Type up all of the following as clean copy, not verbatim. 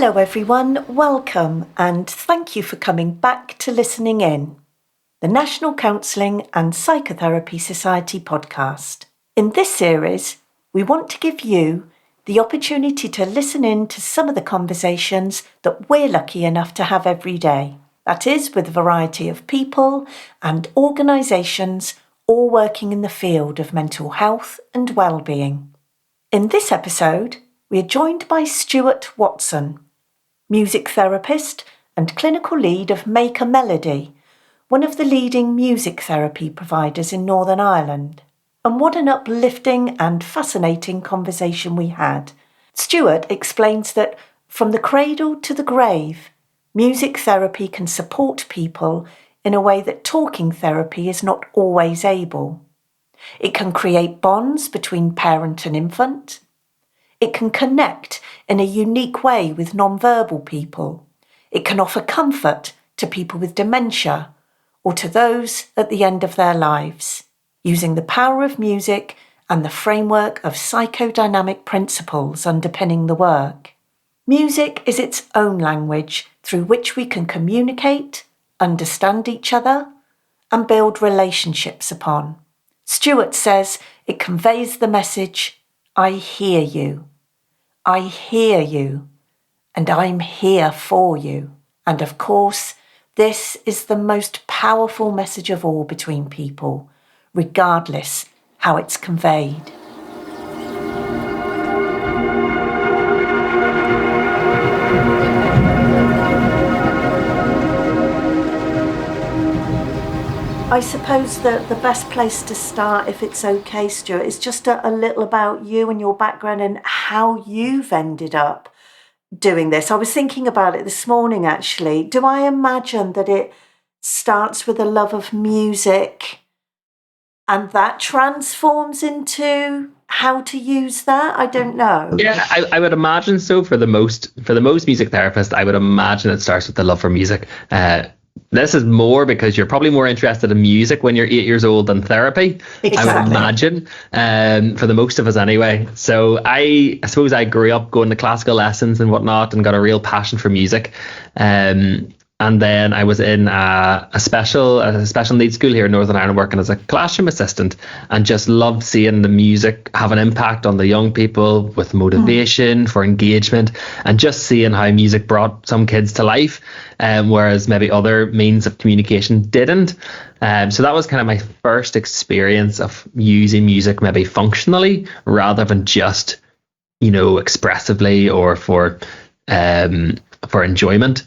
Hello everyone, welcome and thank you for coming back to listening in. The National Counselling and Psychotherapy Society podcast. In this series, we want to give you the opportunity to listen in to some of the conversations that we're lucky enough to have every day. That is, with a variety of people and organisations all working in the field of mental health and well-being. In this episode, we are joined by Stuart Watson, music therapist and clinical lead of Melody, one of the leading music therapy providers in Northern Ireland. And what an uplifting and fascinating conversation we had. Stuart explains that from the cradle to the grave, music therapy can support people in a way that talking therapy is not always able. It can create bonds between parent and infant. It can connect in a unique way with non-verbal people. It can offer comfort to people with dementia or to those at the end of their lives, using the power of music and the framework of psychodynamic principles underpinning the work. Music is its own language through which we can communicate, understand each other, and build relationships upon. Stuart says it conveys the message, I hear you. I hear you, and I'm here for you. And of course, this is the most powerful message of all between people, regardless how it's conveyed. I suppose that the best place to start, if it's okay, Stuart, is just a little about you and your background and how you've ended up doing this. I was thinking about it this morning, actually. Do I imagine that it starts with a love of music and that transforms into how to use that? I don't know. Yeah, I would imagine so. For the most music therapists, I would imagine it starts with the love for music. This is more because you're probably more interested in music when you're 8 years old than therapy. Exactly. I would imagine, for the most of us anyway. So I suppose I grew up going to classical lessons and whatnot and got a real passion for music. And then I was in a special needs school here in Northern Ireland working as a classroom assistant and just loved seeing the music have an impact on the young people with motivation for engagement and just seeing how music brought some kids to life, whereas maybe other means of communication didn't. So that was kind of my first experience of using music maybe functionally rather than just, expressively or for enjoyment.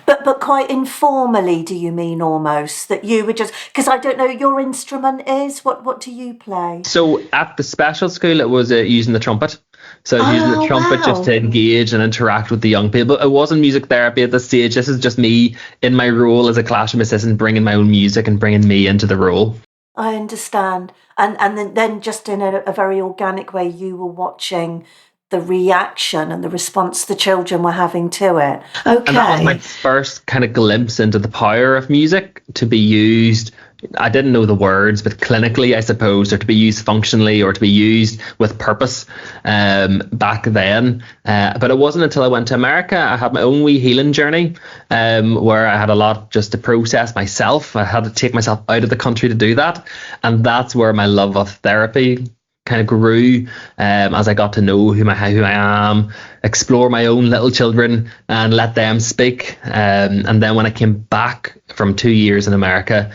But quite informally, do you mean almost? That you were just... Because I don't know, your instrument is... What do you play? So at the special school, it was using the trumpet. So I was using the trumpet just to engage and interact with the young people. It wasn't music therapy at this stage. This is just me in my role as a classroom assistant, bringing my own music and bringing me into the role. I understand. And then just in a very organic way, you were watching the reaction and the response the children were having to it. Okay. And that was my first kind of glimpse into the power of music to be used. I didn't know the words, but clinically, I suppose, or to be used functionally or to be used with purpose back then. But it wasn't until I went to America, I had my own wee healing journey where I had a lot just to process myself. I had to take myself out of the country to do that. And that's where my love of therapy kind of grew as I got to know who I am, explore my own little children and let them speak. And then when I came back from 2 years in America,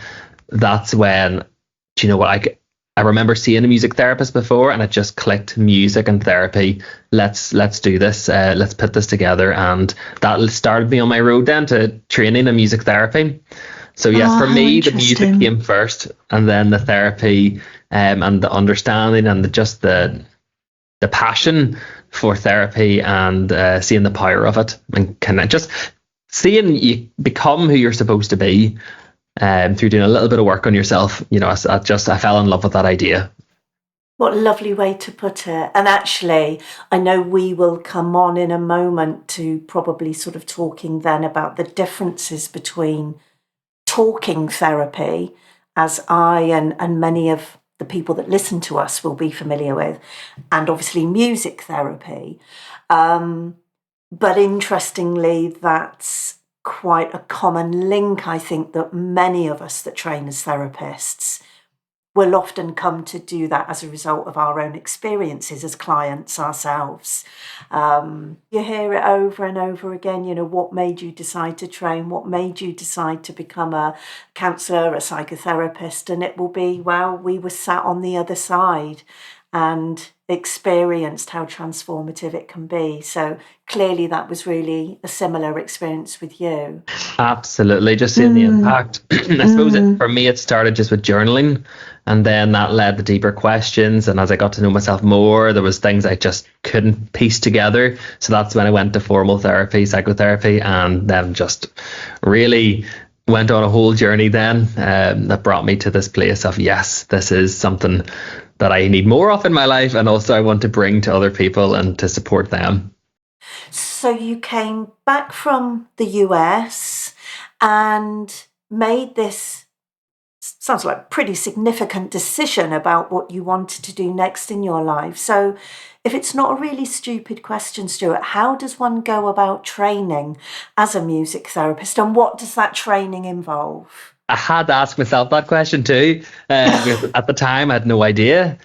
that's when, I remember seeing a music therapist before and it just clicked, music and therapy. Let's do this. Let's put this together. And that started me on my road then to training in music therapy. So yes, for me, the music came first and then the therapy and the understanding and the passion for therapy and seeing the power of it and kind of just seeing you become who you're supposed to be through doing a little bit of work on yourself. I fell in love with that idea. What a lovely way to put it. And actually, I know we will come on in a moment to probably sort of talking then about the differences between talking therapy, as I and many of the people that listen to us will be familiar with, and obviously music therapy. But interestingly, that's quite a common link, I think, that many of us that train as therapists will often come to do that as a result of our own experiences as clients ourselves. You hear it over and over again, what made you decide to train? What made you decide to become a counsellor, a psychotherapist? And it will be, well, we were sat on the other side and experienced how transformative it can be. So clearly that was really a similar experience with you. Absolutely, just seeing the impact. I suppose for me, it started just with journaling, and then that led to deeper questions. And as I got to know myself more, there was things I just couldn't piece together. So that's when I went to formal therapy, psychotherapy, and then just really went on a whole journey then that brought me to this place of, yes, this is something that I need more of in my life, and also I want to bring to other people and to support them. So you came back from the US and made this, sounds like a pretty significant decision about what you wanted to do next in your life. So if it's not a really stupid question, Stuart, how does one go about training as a music therapist, and what does that training involve? I had to ask myself that question too. Because at the time, I had no idea.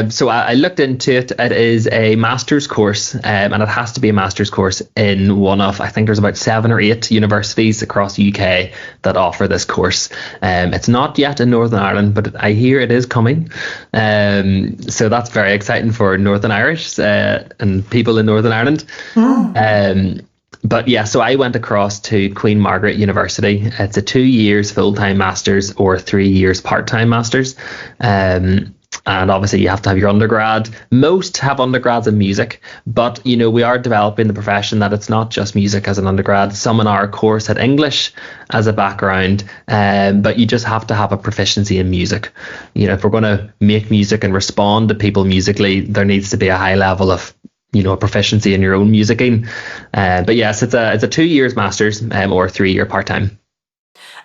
So I looked into it. It is a master's course, and it has to be a master's course in one of, I think there's about 7 or 8 universities across the UK that offer this course. It's not yet in Northern Ireland, but I hear it is coming. So that's very exciting for Northern Irish and people in Northern Ireland. But yeah, so I went across to Queen Margaret University. It's a 2 years full-time master's or 3 years part-time master's. And obviously you have to have your undergrad. Most have undergrads in music, but we are developing the profession that it's not just music as an undergrad. Some in our course had English as a background, but you just have to have a proficiency in music. If we're going to make music and respond to people musically, there needs to be a high level of a proficiency in your own musicking. But yes, it's a 2 years master's or 3 year part-time.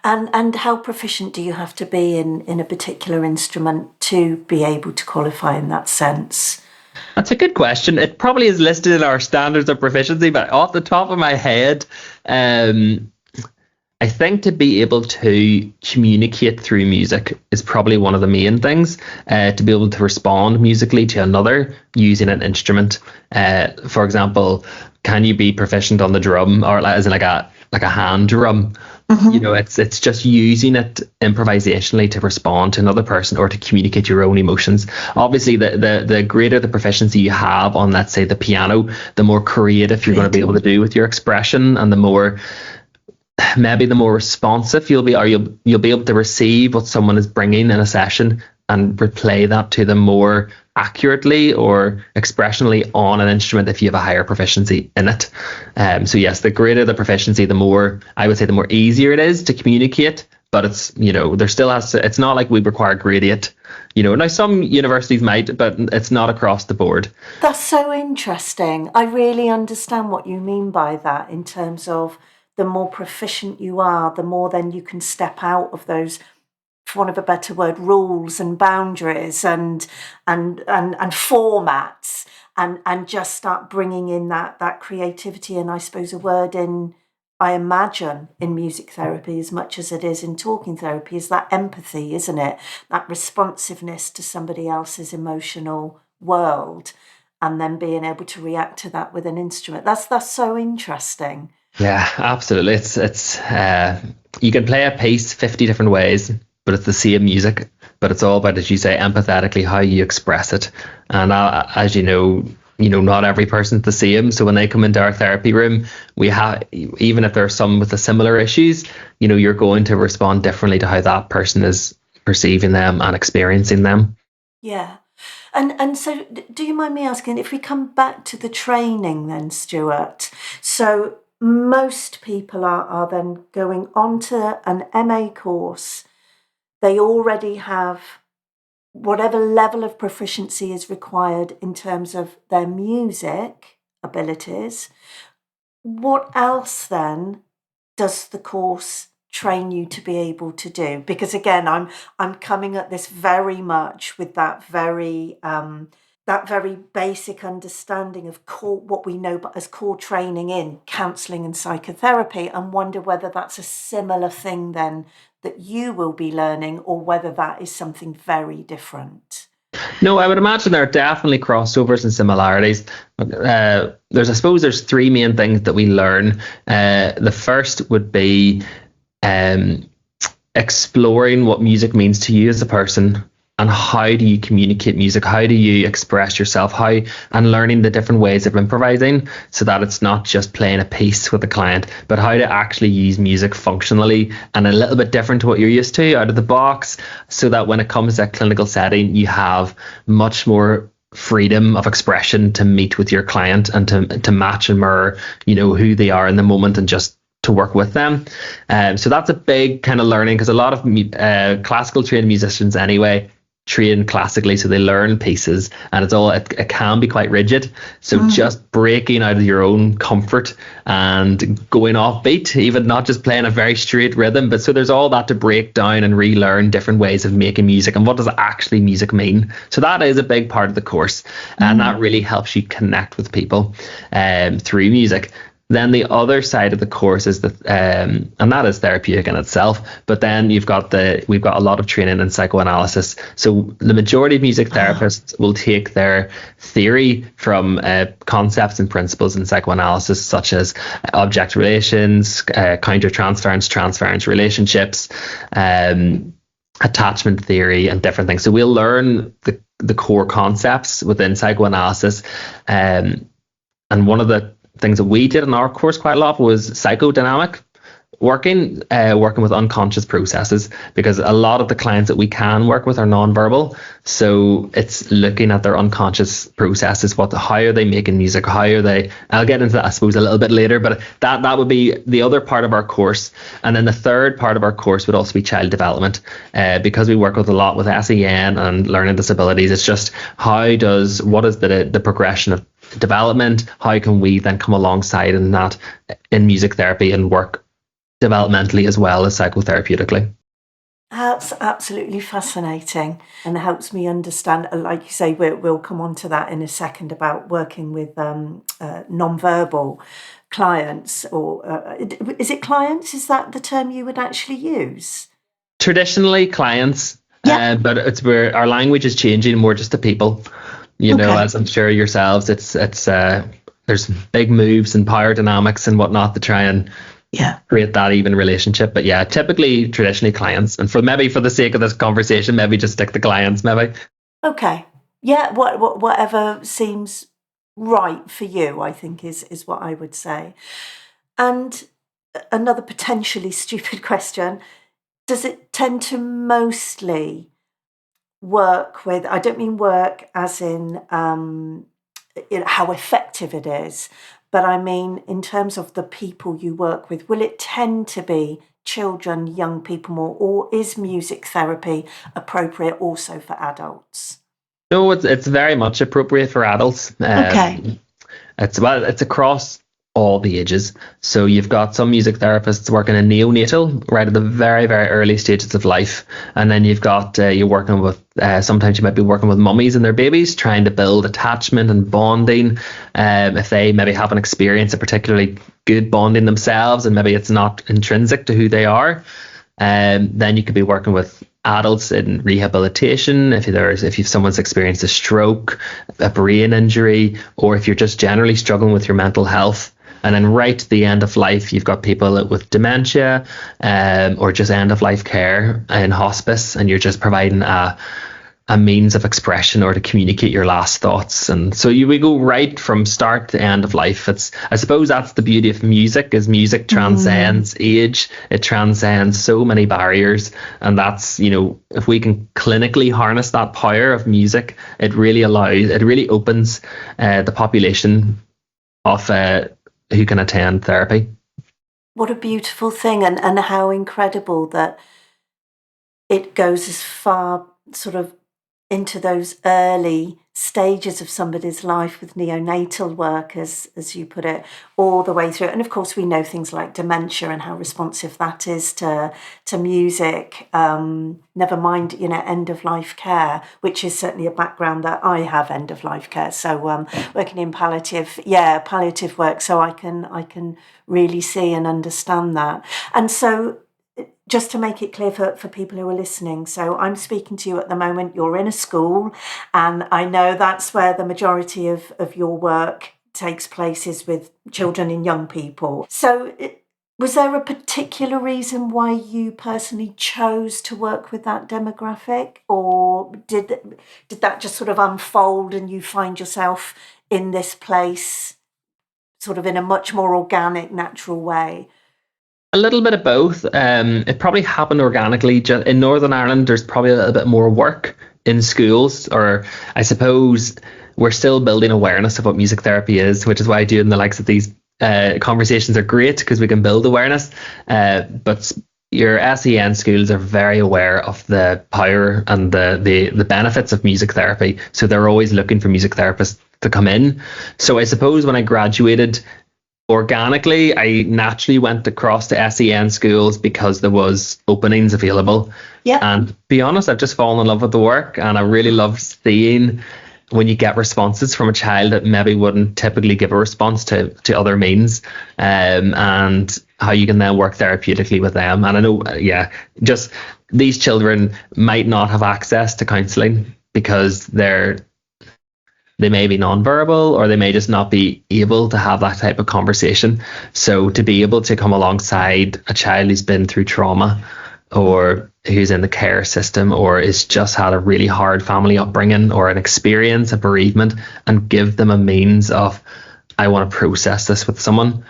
And how proficient do you have to be in a particular instrument to be able to qualify in that sense? That's a good question. It probably is listed in our standards of proficiency, but off the top of my head, I think to be able to communicate through music is probably one of the main things. To be able to respond musically to another using an instrument. For example, can you be proficient on the drum, or as in like a hand drum? It's just using it improvisationally to respond to another person or to communicate your own emotions. Obviously, the greater the proficiency you have on, let's say, the piano, the more creative you're going to be able to do with your expression, and the more responsive you'll be, or you'll be able to receive what someone is bringing in a session and replay that to them more accurately or expressionally on an instrument if you have a higher proficiency in it. So yes, the greater the proficiency, the more, I would say, the more easier it is to communicate. But it's, there still has to, it's not like we require gradient. Now some universities might, but it's not across the board. That's so interesting. I really understand what you mean by that, in terms of the more proficient you are, the more then you can step out of those, for want of a better word, rules and boundaries and formats, and just start bringing in that creativity. And I suppose a word I imagine in music therapy, as much as it is in talking therapy, is that empathy, isn't it? That responsiveness to somebody else's emotional world, and then being able to react to that with an instrument. That's so interesting. Yeah, absolutely. It's you can play a piece 50 different ways, but it's the same music. But it's all about, as you say, empathetically how you express it. And as not every person's the same. So when they come into our therapy room, we have, even if there are some with the similar issues, you're going to respond differently to how that person is perceiving them and experiencing them. Yeah. And so do you mind me asking, if we come back to the training then, Stuart, so most people are then going on to an MA course. They already have whatever level of proficiency is required in terms of their music abilities. What else then does the course train you to be able to do? Because again, I'm coming at this very much with that very that very basic understanding of what we know as core training in counselling and psychotherapy, and wonder whether that's a similar thing then that you will be learning, or whether that is something very different. No, I would imagine there are definitely crossovers and similarities. I suppose there's three main things that we learn. The first would be exploring what music means to you as a person, and how do you communicate music, how do you express yourself, and learning the different ways of improvising, so that it's not just playing a piece with a client, but how to actually use music functionally and a little bit different to what you're used to out of the box, so that when it comes to a clinical setting, you have much more freedom of expression to meet with your client and to match and mirror, who they are in the moment, and just to work with them. So that's a big kind of learning, because a lot of classical trained musicians anyway train classically, so they learn pieces, and it can be quite rigid. So just breaking out of your own comfort and going off beat, even not just playing a very straight rhythm, but so there's all that to break down and relearn different ways of making music, and what does actually music mean. So that is a big part of the course, and that really helps you connect with people through music. Then the other side of the course is and that is therapeutic in itself. But then we've got a lot of training in psychoanalysis. So the majority of music therapists will take their theory from concepts and principles in psychoanalysis, such as object relations, countertransference relationships, attachment theory, and different things. So we'll learn the core concepts within psychoanalysis. And one of the things that we did in our course quite a lot was psychodynamic working with unconscious processes, because a lot of the clients that we can work with are nonverbal. So it's looking at their unconscious processes. How are they making music? I'll get into that, I suppose, a little bit later, but that would be the other part of our course. And then the third part of our course would also be child development, because we work with a lot with SEN and learning disabilities. It's just what is the progression of development? How can we then come alongside in that in music therapy and work developmentally as well as psychotherapeutically? That's absolutely fascinating, and it helps me understand, like you say, we'll come on to that in a second, about working with non-verbal clients, or is it clients? Is that the term you would actually use? Traditionally clients, yeah. But it's where our language is changing more just to people. As I'm sure yourselves, it's there's big moves and power dynamics and whatnot to try and create that even relationship. But yeah, traditionally clients. And for the sake of this conversation, maybe just stick to clients, maybe. Okay. Yeah, whatever seems right for you, I think is what I would say. And another potentially stupid question, does it tend to mostly work with, I don't mean work as in how effective it is, but I mean in terms of the people you work with, will it tend to be children, young people more, or is music therapy appropriate also for adults? No, it's very much appropriate for adults. Okay. It's across all the ages. So you've got some music therapists working in neonatal, right at the very, very early stages of life. And then you've got, you're working with, sometimes you might be working with mummies and their babies, trying to build attachment and bonding. If they maybe haven't experienced a particularly good bonding themselves, and maybe it's not intrinsic to who they are. Then you could be working with adults in rehabilitation, if someone's experienced a stroke, a brain injury, or if you're just generally struggling with your mental health. And then right to the end of life, you've got people with dementia, or just end of life care in hospice, and you're just providing a means of expression or to communicate your last thoughts. And so we go right from start to end of life. I suppose that's the beauty of music, is music transcends age. It transcends so many barriers. And that's, if we can clinically harness that power of music, it really opens the population of who can attend therapy. What a beautiful thing, and how incredible that it goes as far sort of into those early stages of somebody's life with neonatal work, as you put it, all the way through. And of course, we know things like dementia and how responsive that is to music. Never mind, end of life care, which is certainly a background that I have, end of life care. So working in palliative work, so I can really see and understand that. And so, just to make it clear for people who are listening, so I'm speaking to you at the moment, you're in a school, and I know that's where the majority of your work takes place, is with children and young people. So was there a particular reason why you personally chose to work with that demographic, or did that just sort of unfold and you find yourself in this place sort of in a much more organic, natural way? A little bit of both. It probably happened organically. In Northern Ireland, there's probably a little bit more work in schools, or I suppose we're still building awareness of what music therapy is, which is why doing the likes of these conversations are great, because we can build awareness. But your SEN schools are very aware of the power and the benefits of music therapy. So they're always looking for music therapists to come in. So I suppose when I graduated, organically, I naturally went across to SEN schools because there was openings available. Yeah. And to be honest, I've just fallen in love with the work, and I really love seeing when you get responses from a child that maybe wouldn't typically give a response to other means, and how you can then work therapeutically with them. And I know, just these children might not have access to counselling because they may be nonverbal, or they may just not be able to have that type of conversation. So to be able to come alongside a child who's been through trauma, or who's in the care system, or has just had a really hard family upbringing, or an experience of bereavement, and give them a means of, I want to process this with someone.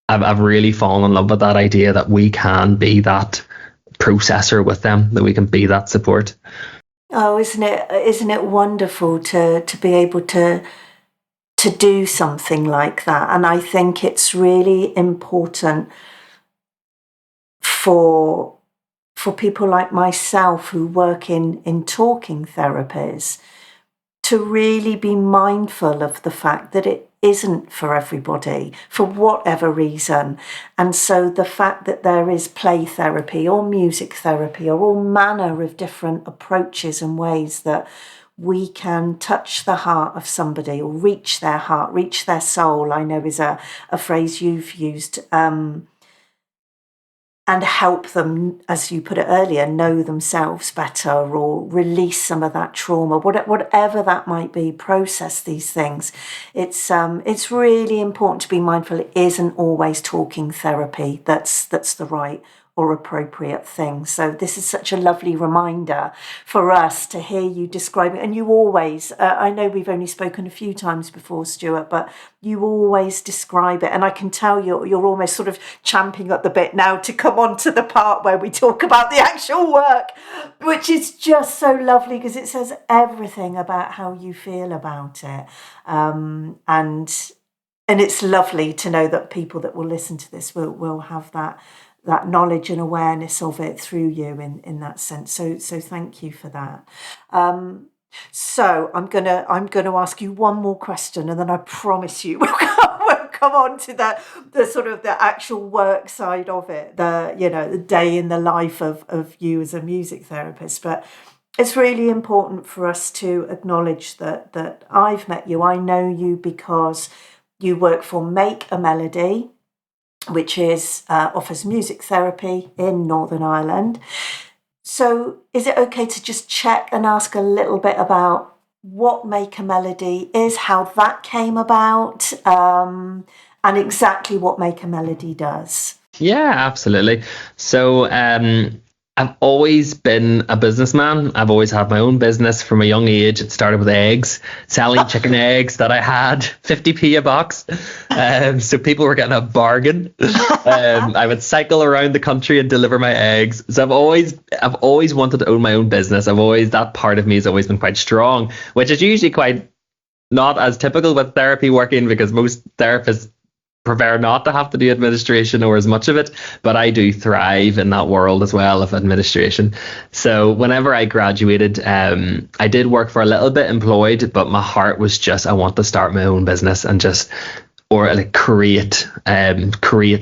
I've really fallen in love with that idea that we can be that processor with them, that we can be that support. Oh, isn't it wonderful to be able to do something like that? And I think it's really important for people like myself who work in talking therapies to really be mindful of the fact that it isn't for everybody, for whatever reason. And so the fact that there is play therapy or music therapy or all manner of different approaches and ways that we can touch the heart of somebody, or reach their heart, reach their soul, I know is a phrase you've used, and help them, as you put it earlier, know themselves better, or release some of that trauma, whatever that might be, process these things. It's really important to be mindful it isn't always talking therapy that's the right or appropriate thing. So this is such a lovely reminder for us to hear you describing. And you always, I know we've only spoken a few times before, Stuart, but you always describe it. And I can tell you're almost sort of champing at the bit now to come on to the part where we talk about the actual work, which is just so lovely because it says everything about how you feel about it. And it's lovely to know that people that will listen to this will have that knowledge and awareness of it through you in that sense. So thank you for that. So I'm gonna ask you one more question, and then I promise you we'll come on to the sort of the actual work side of it, the day in the life of you as a music therapist. But it's really important for us to acknowledge that I've met you. I know you because you work for Make a Melody, which offers music therapy in Northern Ireland. So is it okay to just check and ask a little bit about what Make a Melody is, how that came about, and exactly what Make a Melody does? Yeah, absolutely. So I've always been a businessman. I've always had my own business from a young age. It started with eggs, selling chicken eggs that I had 50p a box. So people were getting a bargain. I would cycle around the country and deliver my eggs. So I've always wanted to own my own business. That part of me has always been quite strong, which is usually quite not as typical with therapy working, because most therapists prefer not to have to do administration or as much of it, but I do thrive in that world as well of administration. So whenever I graduated, I did work for a little bit employed, but my heart was just, I want to start my own business and just, or like create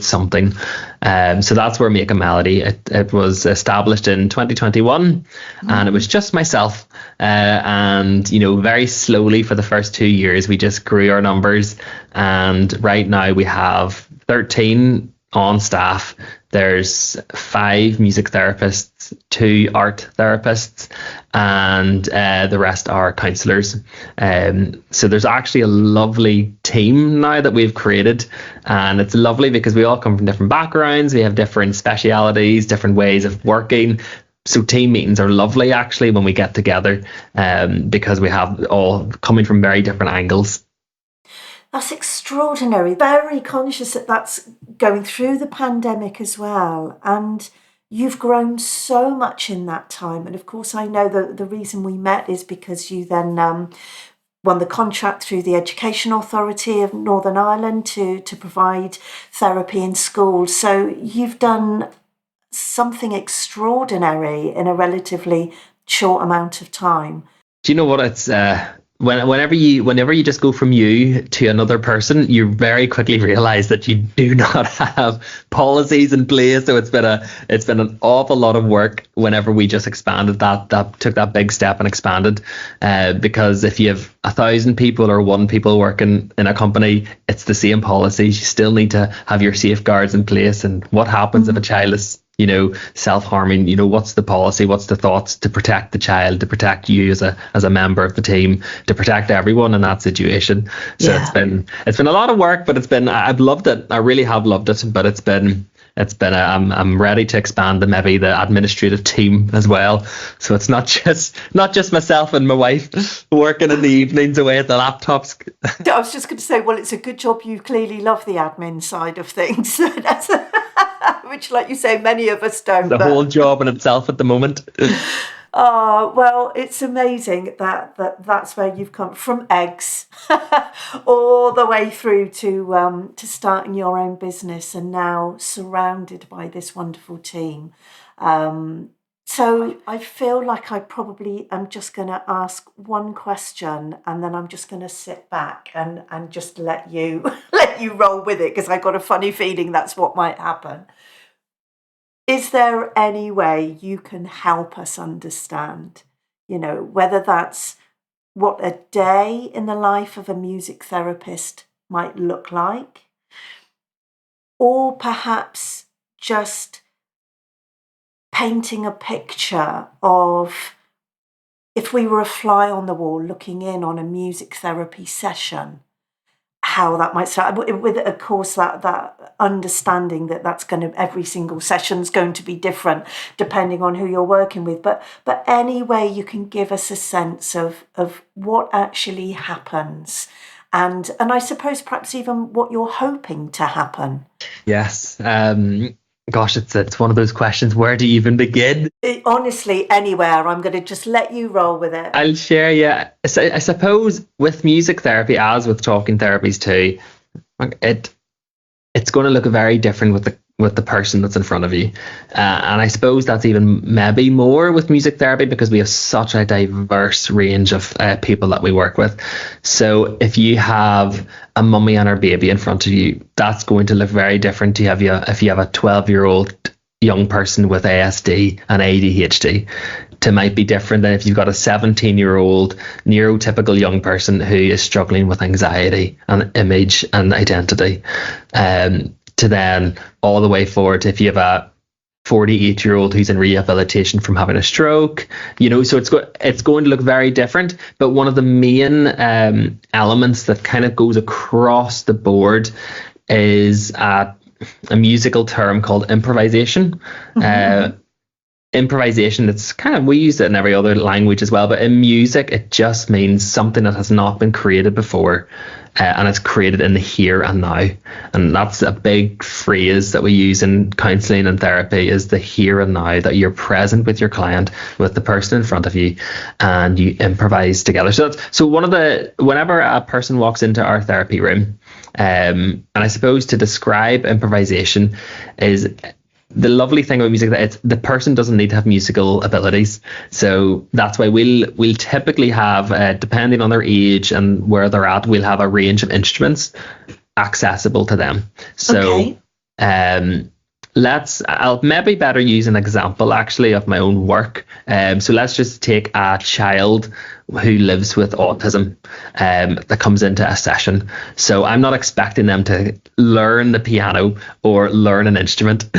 something. So that's where Make a Melody. It was established in 2021, and it was just myself. And very slowly for the first 2 years, we just grew our numbers. And right now we have 13 on staff. There's 5 music therapists, 2 art therapists, and the rest are counsellors. So there's actually a lovely team now that we've created, and it's lovely because we all come from different backgrounds. We have different specialities, different ways of working. So team meetings are lovely actually when we get together, because we have all coming from very different angles. That's extraordinary. Very conscious that that's going through the pandemic as well. And you've grown so much in that time. And of course, I know that the reason we met is because you then won the contract through the Education Authority of Northern Ireland to provide therapy in schools. So you've done something extraordinary in a relatively short amount of time. Do you know what it's... Whenever you just go from you to another person, you very quickly realize that you do not have policies in place. So it's been an awful lot of work whenever we just expanded that took that big step and expanded, because if you have 1,000 people or 1 people working in a company, it's the same policies. You still need to have your safeguards in place. And what happens if a child is self-harming, what's the policy, what's the thoughts to protect the child, to protect you as a member of the team, to protect everyone in that situation. So yeah. It's been a lot of work, but I've loved it. I really have loved it, but I'm ready to expand maybe the administrative team as well. So it's not just myself and my wife working in the evenings away at the laptops. I was just going to say, well, it's a good job you clearly love the admin side of things. Which, like you say, many of us don't. The whole job in itself at the moment. Oh, well, it's amazing that's where you've come from, eggs all the way through to starting your own business and now surrounded by this wonderful team. So I feel like I probably am just going to ask one question and then I'm just going to sit back and just let you roll with it, because I've got a funny feeling that's what might happen. Is there any way you can help us understand, whether that's what a day in the life of a music therapist might look like, or perhaps just painting a picture of if we were a fly on the wall looking in on a music therapy session, how that might start, with of course that understanding that's going to, every single session's going to be different depending on who you're working with, but any way you can give us a sense of what actually happens, and I suppose perhaps even what you're hoping to happen. Yes. Gosh, it's one of those questions. Where do you even begin? Honestly, anywhere. I'm going to just let you roll with it. I'll share, yeah. I suppose with music therapy, as with talking therapies too, it's going to look very different with the person that's in front of you. And I suppose that's even maybe more with music therapy because we have such a diverse range of people that we work with. So if you have a mummy and her baby in front of you, that's going to look very different if you have a 12-year-old young person with ASD and ADHD. It might be different than if you've got a 17-year-old neurotypical young person who is struggling with anxiety and image and identity. To then all the way forward to if you have a 48-year-old who's in rehabilitation from having a stroke, so it's going to look very different. But one of the main elements that kind of goes across the board is a musical term called improvisation. Mm-hmm. Improvisation, it's kind of, we use it in every other language as well, but in music it just means something that has not been created before, and it's created in the here and now. And that's a big phrase that we use in counselling and therapy, is the here and now, that you're present with your client, with the person in front of you, and you improvise together. So whenever a person walks into our therapy room, And I suppose to describe improvisation is the lovely thing about music, that it's, the person doesn't need to have musical abilities. So that's why we'll typically have, depending on their age and where they're at, we'll have a range of instruments accessible to them. So I'll maybe better use an example actually of my own work. So let's just take a child who lives with autism that comes into a session. So I'm not expecting them to learn the piano or learn an instrument,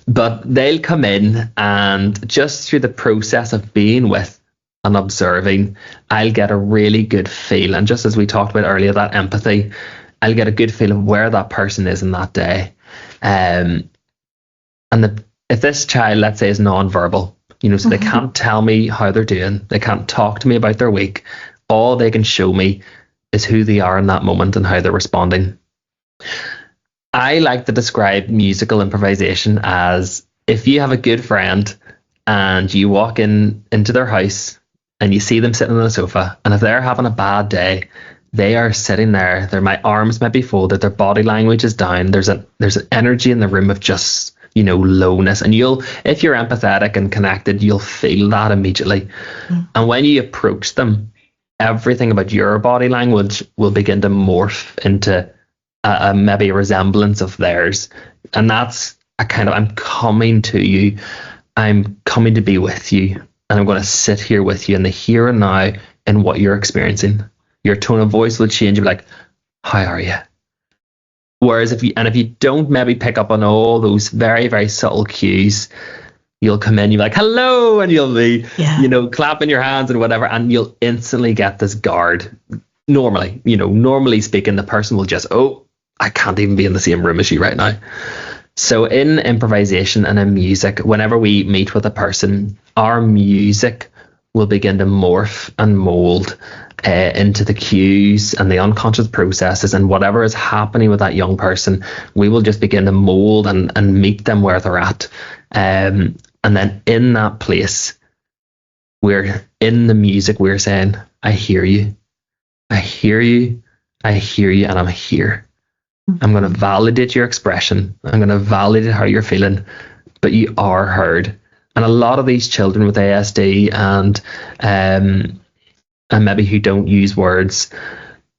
but they'll come in, and just through the process of being with and observing, I'll get a really good feel. And just as we talked about earlier, that empathy, I'll get a good feel of where that person is in that day. If this child, let's say, is non-verbal, so they can't tell me how they're doing, they can't talk to me about their week, all they can show me is who they are in that moment and how they're responding. I like to describe musical improvisation as, if you have a good friend and you walk into their house and you see them sitting on a sofa, and if they're having a bad day, they are sitting there, my arms might be folded, their body language is down, there's an energy in the room of just lowness, and if you're empathetic and connected, you'll feel that immediately. And when you approach them, everything about your body language will begin to morph into maybe a resemblance of theirs. And that's a kind of, I'm coming to you, I'm coming to be with you, and I'm going to sit here with you in the here and now in what you're experiencing. Your tone of voice will change. You'll be like, how are you? Whereas if you don't maybe pick up on all those very, very subtle cues, you'll come in, you're like, hello, and you'll be, clapping your hands and whatever, and you'll instantly get this guard. Normally speaking, the person will just, I can't even be in the same room as you right now. So in improvisation and in music, whenever we meet with a person, our music will begin to morph and mold into the cues and the unconscious processes, and whatever is happening with that young person, we will just begin to mold and meet them where they're at. And then in that place, we're in the music, we're saying, I hear you, I hear you, I hear you, and I'm here. I'm going to validate your expression. I'm going to validate how you're feeling, but you are heard. And a lot of these children with ASD and maybe who don't use words,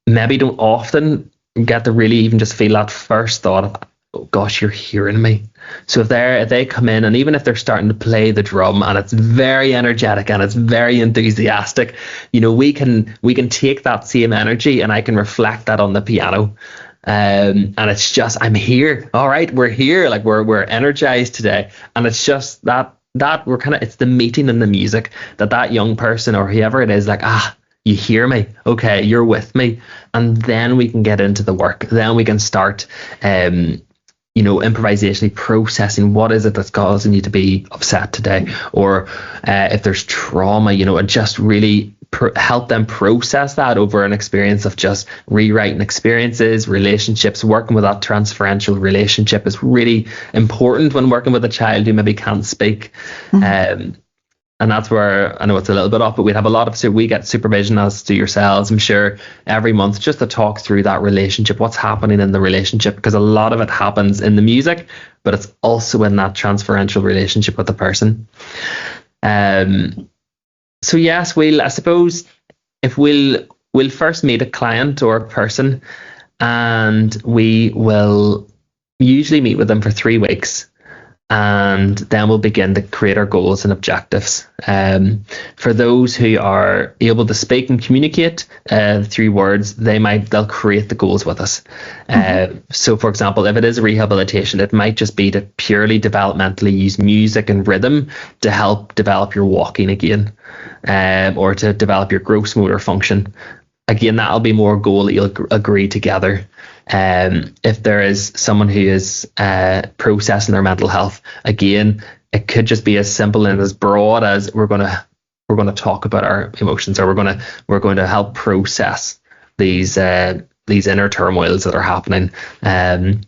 maybe don't often get to really even just feel that first thought of, oh gosh, you're hearing me. So if they come in, and even if they're starting to play the drum and it's very energetic and it's very enthusiastic, we can take that same energy and I can reflect that on the piano. And it's just, I'm here. All right, we're here. Like we're energized today. And it's just that we're it's the meeting in the music that young person or whoever it is, like, you hear me, okay, you're with me. And then we can get into the work. Then we can start improvisationally processing what is it that's causing you to be upset today, or if there's trauma, and just really help them process that over an experience of just rewriting experiences, relationships. Working with that transferential relationship is really important when working with a child who maybe can't speak. And that's where, I know it's a little bit off, but we get supervision, as do yourselves, I'm sure, every month, just to talk through that relationship, what's happening in the relationship, because a lot of it happens in the music, but it's also in that transferential relationship with the person. So yes, I suppose if we'll first meet a client or a person, and we will usually meet with them for 3 weeks. And then we'll begin to create our goals and objectives. For those who are able to speak and communicate through words, they'll create the goals with us. So for example, if it is a rehabilitation, it might just be to purely developmentally use music and rhythm to help develop your walking again, or to develop your gross motor function. Again, that'll be more a goal that you'll agree together. If there is someone who is processing their mental health, again, it could just be as simple and as broad as we're going to talk about our emotions, or we're going to help process these inner turmoils that are happening. And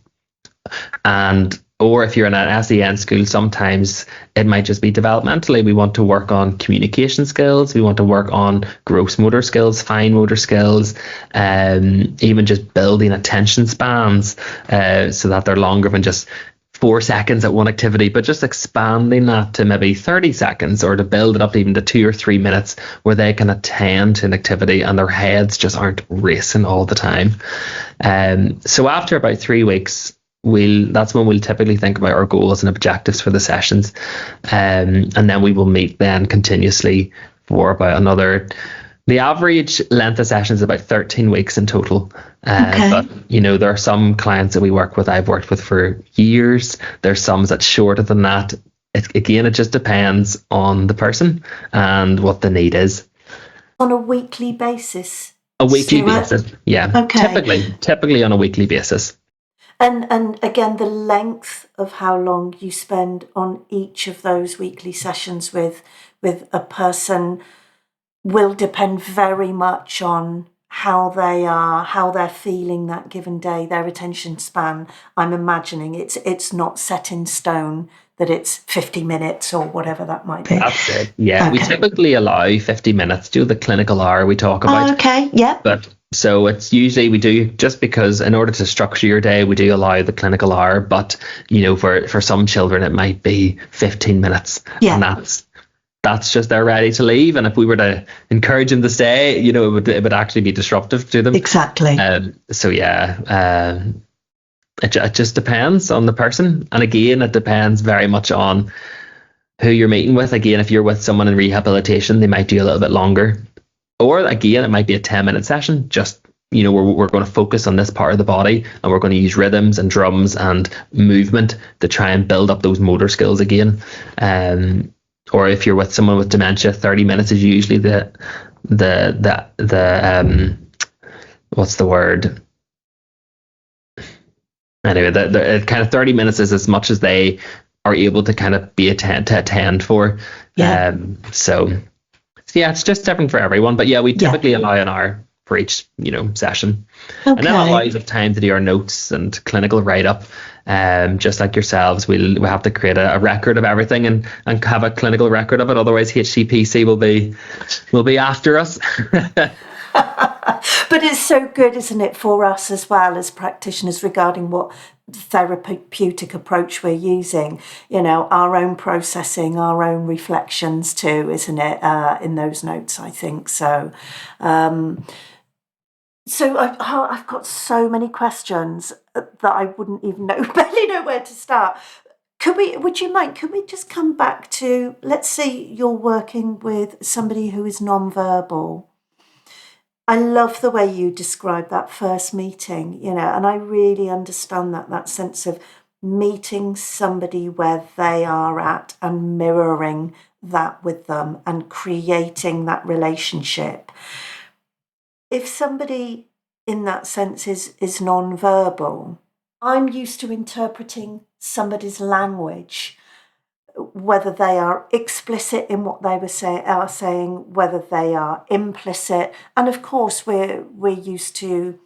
Or if you're in an SEN school, sometimes it might just be developmentally. We want to work on communication skills. We want to work on gross motor skills, fine motor skills, even just building attention spans so that they're longer than just 4 seconds at one activity, but just expanding that to maybe 30 seconds, or to build it up even to 2 or 3 minutes where they can attend to an activity and their heads just aren't racing all the time. So after about 3 weeks, that's when we'll typically think about our goals and objectives for the sessions, and then we will meet then continuously for about another. The average length of session is about 13 weeks in total. But, there are some clients that we work with, I've worked with for years. There's some that's shorter than that. It just depends on the person and what the need is. On a weekly basis? A weekly basis, yeah. Okay. Typically on a weekly basis. And again, the length of how long you spend on each of those weekly sessions with a person will depend very much on how they are, how they're feeling that given day, their attention span. I'm imagining it's not set in stone that it's 50 minutes or whatever that might be. That's it. Yeah, okay. We typically allow 50 minutes, do the clinical hour we talk about. Oh, okay, yeah. But so it's usually we do, just because in order to structure your day, we do allow the clinical hour. But, for some children, it might be 15 minutes. Yeah. And that's just they're ready to leave, and if we were to encourage them to stay, it would actually be disruptive to them. Exactly. It just depends on the person, and again, it depends very much on who you're meeting with. Again, if you're with someone in rehabilitation, they might do a little bit longer, or again, it might be a 10-minute session. Just we're going to focus on this part of the body, and we're going to use rhythms and drums and movement to try and build up those motor skills again. Or if you're with someone with dementia, 30 minutes is usually the what's the word? Anyway, the kind of 30 minutes is as much as they are able to kind of be attend for. Yeah. So yeah, it's just different for everyone. But yeah, we typically allow an hour for each, session. Okay. And then allows us time to do our notes and clinical write-up. Just like yourselves, we'll have to create a record of everything and have a clinical record of it. Otherwise, HCPC will be after us. But it's so good, isn't it, for us as well as practitioners regarding what therapeutic approach we're using, our own processing, our own reflections too, isn't it, in those notes, I think. So I've got so many questions that I wouldn't even barely know where to start. Could we just come back to, let's say you're working with somebody who is non-verbal. I love the way you describe that first meeting, and I really understand that sense of meeting somebody where they are at and mirroring that with them and creating that relationship. If somebody in that sense is non-verbal, I'm used to interpreting somebody's language, whether they are explicit in what they are saying, whether they are implicit. And of course, we're used to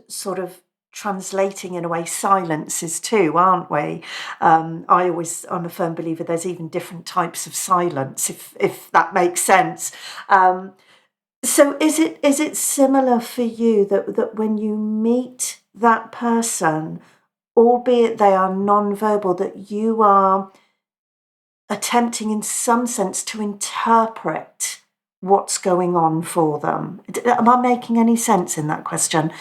sort of translating in a way silences too, aren't we? I'm a firm believer there's even different types of silence, if that makes sense. So is it similar for you that when you meet that person, albeit they are non-verbal, that you are attempting in some sense to interpret what's going on for them? Am I making any sense in that question?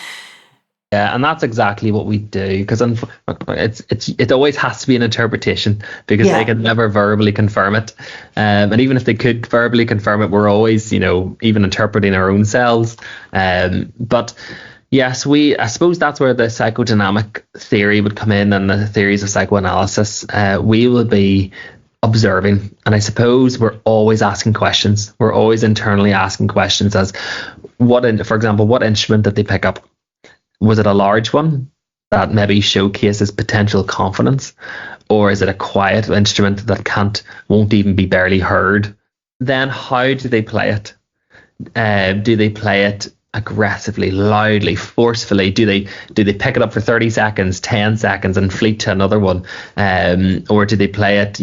Yeah, and that's exactly what we do, because it always has to be an interpretation, because they can never verbally confirm it, and even if they could verbally confirm it, we're always even interpreting our own selves. But yes, I suppose that's where the psychodynamic theory would come in, and the theories of psychoanalysis. We will be observing, and I suppose we're always asking questions. We're always internally asking questions as for example, what instrument did they pick up? Was it a large one that maybe showcases potential confidence, or is it a quiet instrument that won't even be barely heard? Then how do they play it? Do they play it aggressively, loudly, forcefully? Do they pick it up for 30 seconds, 10 seconds, and fleet to another one? Or do they play it,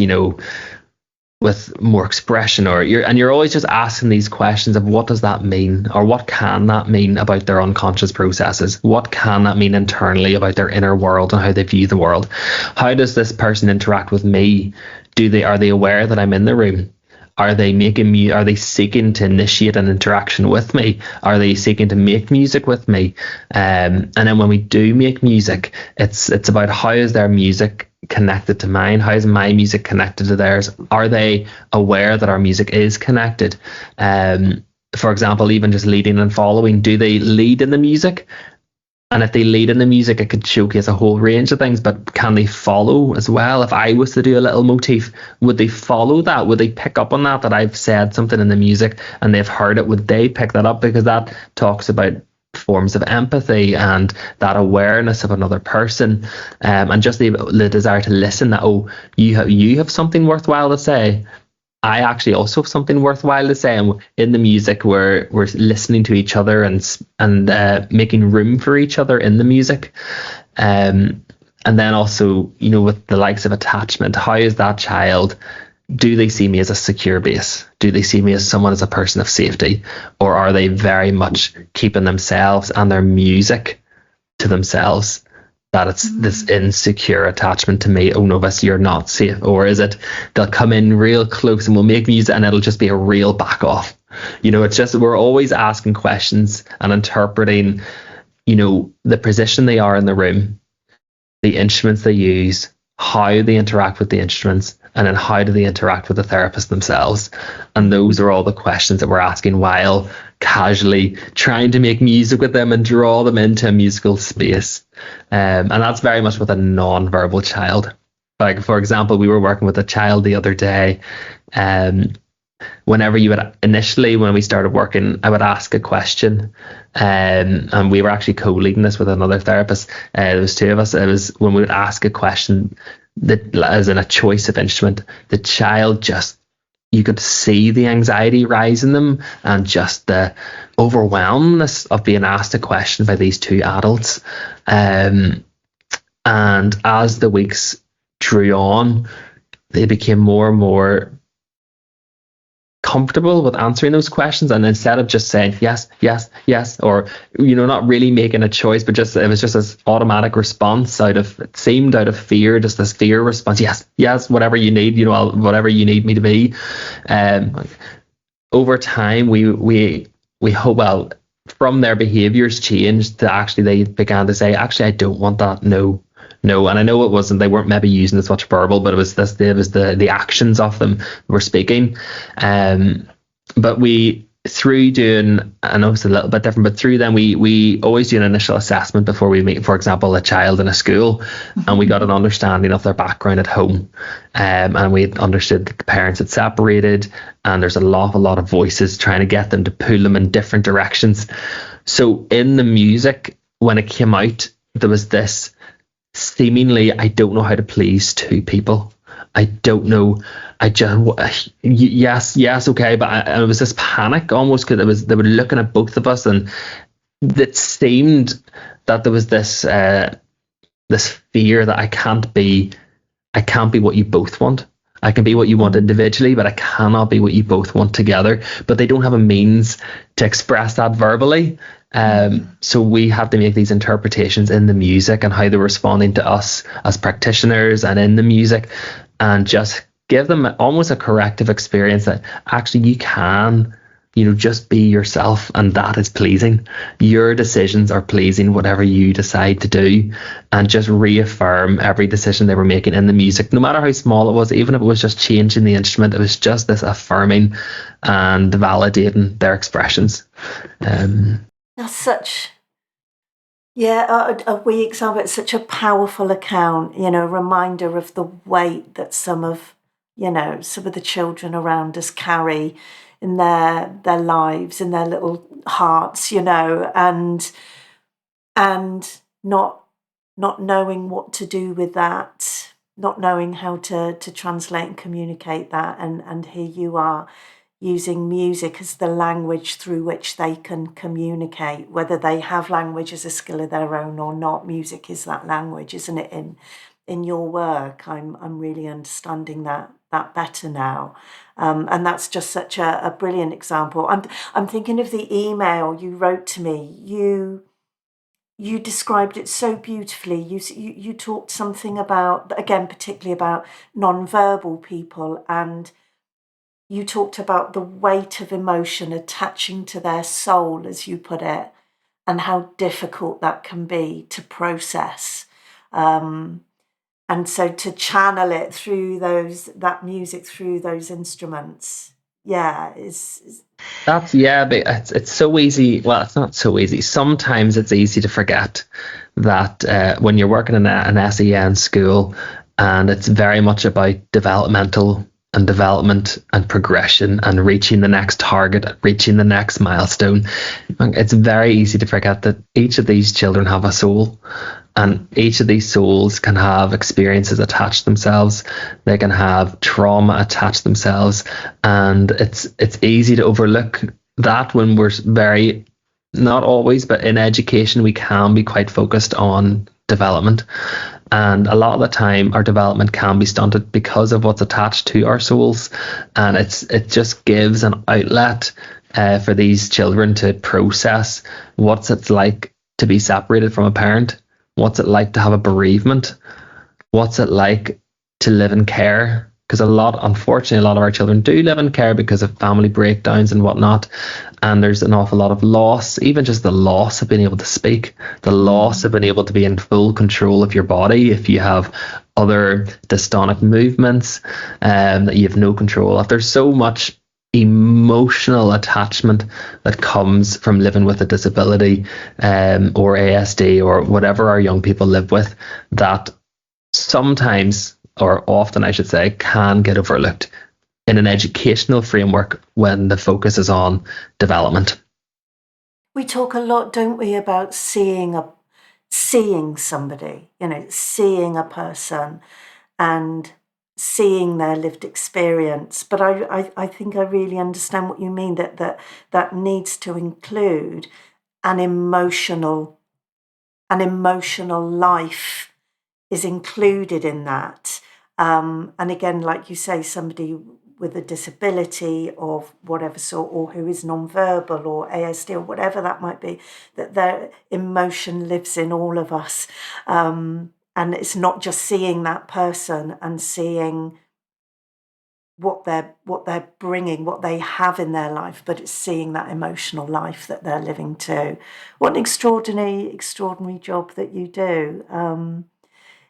with more expression? You're always just asking these questions of what does that mean, or what can that mean about their unconscious processes? What can that mean internally about their inner world and how they view the world? How does this person interact with me? Are they aware that I'm in the room? Are they seeking to initiate an interaction with me? Are they seeking to make music with me? And then when we do make music, it's about how is their music connected to mine? How is my music connected to theirs? Are they aware that our music is connected? For example, even just leading and following, do they lead in the music? And if they lead in the music, it could showcase a whole range of things, but can they follow as well? If I was to do a little motif, would they follow that? Would they pick up on that I've said something in the music and they've heard it? Would they pick that up? Because that talks about forms of empathy and that awareness of another person, and just the desire to listen, that, oh, you have something worthwhile to say. I actually also have something worthwhile to say, and in the music we're listening to each other and making room for each other in the music, and then also, with the likes of attachment, how is that child? Do they see me as a secure base? Do they see me as someone, as a person of safety, or are they very much keeping themselves and their music to themselves? That it's this insecure attachment to me. Oh no, Vis, you're not safe. Or is it they'll come in real close and we'll make music and it'll just be a real back off? It's just, we're always asking questions and interpreting, the position they are in the room, the instruments they use, how they interact with the instruments, and then how do they interact with the therapist themselves. And those are all the questions that we're asking while casually trying to make music with them and draw them into a musical space. And that's very much with a non-verbal child. Like, for example, we were working with a child the other day. Whenever when we started working, I would ask a question, and we were actually co-leading this with another therapist. There was two of us. It was when we would ask a question that, as in a choice of instrument, the child just, you could see the anxiety rise in them and just the overwhelmness of being asked a question by these two adults. And as the weeks drew on, they became more and more comfortable with answering those questions, and instead of just saying yes, yes, yes, or not really making a choice, but it was just this automatic response out of fear, just this fear response. Yes, yes, whatever you need, whatever you need me to be. Over time, we hope, well, from their behaviors changed to actually they began to say, actually, I don't want that. No. And I know they weren't maybe using as much verbal, but it was the actions of them were speaking. But through doing, I know it's a little bit different, but through them, we always do an initial assessment before we meet, for example, a child in a school, and we got an understanding of their background at home. And we understood that the parents had separated, and there's a lot of voices trying to get them to pull them in different directions. So in the music, when it came out, there was this seemingly, I don't know how to please two people. I don't know. I just, yes, okay. But it was this panic almost, because they were looking at both of us, and it seemed that there was this fear that I can't be what you both want. I can be what you want individually, but I cannot be what you both want together. But they don't have a means to express that verbally. So we have to make these interpretations in the music and how they're responding to us as practitioners and in the music, and just give them almost a corrective experience that actually you can, just be yourself, and that is pleasing. Your decisions are pleasing, whatever you decide to do, and just reaffirm every decision they were making in the music, no matter how small it was, even if it was just changing the instrument. It was just this affirming and validating their expressions. That's such, a wee example. It's such a powerful account, reminder of the weight that some of the children around us carry in their lives, in their little hearts, and not knowing what to do with that, not knowing how to translate and communicate that. And here you are, using music as the language through which they can communicate, whether they have language as a skill of their own or not. Music is that language, isn't it? In your work, I'm really understanding that better now, and that's just such a brilliant example. I'm thinking of the email you wrote to me. You described it so beautifully. You talked something about, again, particularly about non-verbal people, and you talked about the weight of emotion attaching to their soul, as you put it, and how difficult that can be to process. And so to channel it through that music, through those instruments, but it's so easy. Well, it's not so easy. Sometimes it's easy to forget that when you're working in an SEN school, and it's very much about development and progression and reaching the next target, reaching the next milestone. It's very easy to forget that each of these children have a soul, and each of these souls can have experiences attached themselves. They can have trauma attached themselves, and it's easy to overlook that when we're very, not always, but in education we can be quite focused on development. And a lot of the time our development can be stunted because of what's attached to our souls, and it just gives an outlet for these children to process what's it like to be separated from a parent, what's it like to have a bereavement, what's it like to live in care. Because unfortunately, a lot of our children do live in care because of family breakdowns and whatnot. And there's an awful lot of loss, even just the loss of being able to speak, the loss of being able to be in full control of your body. If you have other dystonic movements that you have no control of, there's so much emotional attachment that comes from living with a disability or ASD or whatever our young people live with, that sometimes, or often I should say, can get overlooked in an educational framework when the focus is on development. We talk a lot, don't we, about seeing somebody, seeing a person and seeing their lived experience. But I think I really understand what you mean, that needs to include an emotional life is included in that. And again, like you say, somebody with a disability of whatever sort, or who is non-verbal or ASD or whatever that might be, that their emotion lives in all of us. And it's not just seeing that person and seeing what they're bringing, what they have in their life, but it's seeing that emotional life that they're living too. What an extraordinary job that you do.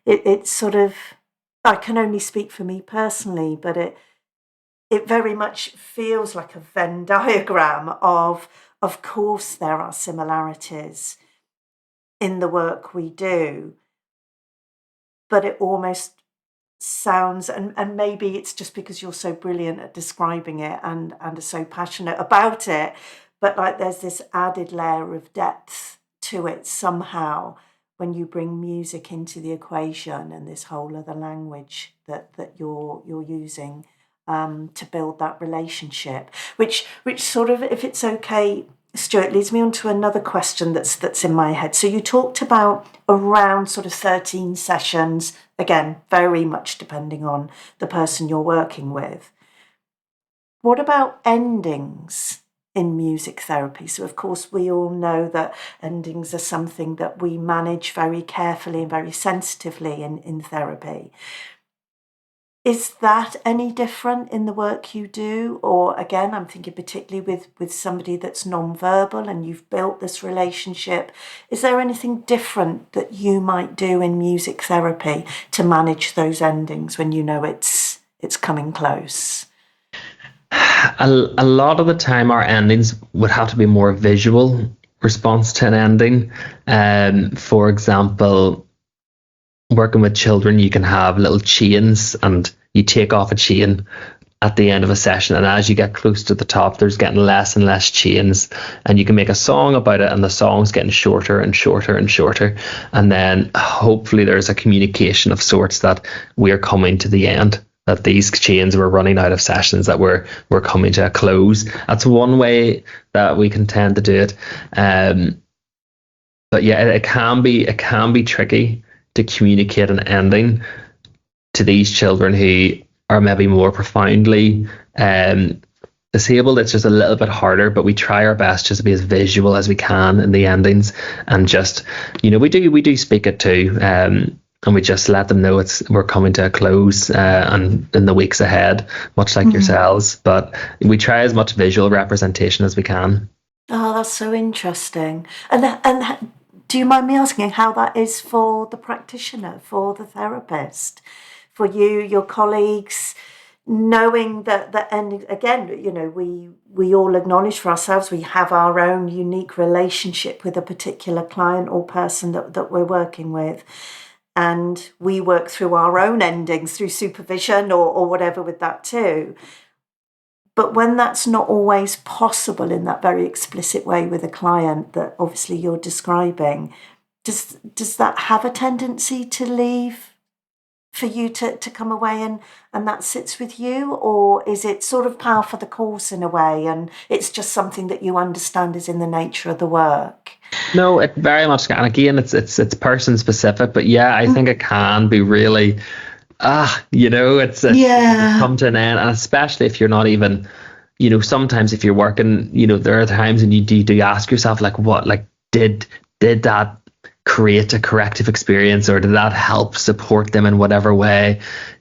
It's sort of, I can only speak for me personally, but it very much feels like a Venn diagram of course there are similarities in the work we do, but it almost sounds, and maybe it's just because you're so brilliant at describing it and are so passionate about it, but like there's this added layer of depth to it somehow when you bring music into the equation and this whole other language that you're using to build that relationship, which sort of, if it's okay, Stuart, leads me on to another question that's in my head. So you talked about around sort of 13 sessions, again, very much depending on the person you're working with. What about endings in music therapy? So of course we all know that endings are something that we manage very carefully and very sensitively in therapy. Is that any different in the work you do? Or again, I'm thinking particularly with somebody that's non-verbal and you've built this relationship. Is there anything different that you might do in music therapy to manage those endings when you know it's coming close? A lot of the time our endings would have to be more visual response to an ending. For example, working with children, you can have little chains and you take off a chain at the end of a session, and as you get close to the top there's getting less and less chains, and you can make a song about it and the song's getting shorter and shorter and shorter, and then hopefully there's a communication of sorts that we're coming to the end that these chains were running out of sessions, that were coming to a close. That's one way that we can tend to do it. But yeah, it can be tricky to communicate an ending to these children who are maybe more profoundly disabled. It's just a little bit harder, but we try our best just to be as visual as we can in the endings, and just, we do speak it too, and we just let them know we're coming to a close, and in the weeks ahead, much like yourselves. But we try as much visual representation as we can. Oh, that's so interesting. And do you mind me asking how that is for the practitioner, for the therapist, for you, your colleagues, knowing that and again, we all acknowledge for ourselves we have our own unique relationship with a particular client or person that we're working with, and we work through our own endings through supervision or whatever with that too. But when that's not always possible in that very explicit way with a client that obviously you're describing, does that have a tendency to leave for you to come away and that sits with you? Or is it sort of par for the course in a way, and it's just something that you understand is in the nature of the work? No, it very much can. Again, it's person specific, but yeah, I think it can be really... it's come to an end, and especially if you're not even, sometimes if you're working, there are times when you do ask yourself, like, what, like, did that create a corrective experience, or did that help support them in whatever way?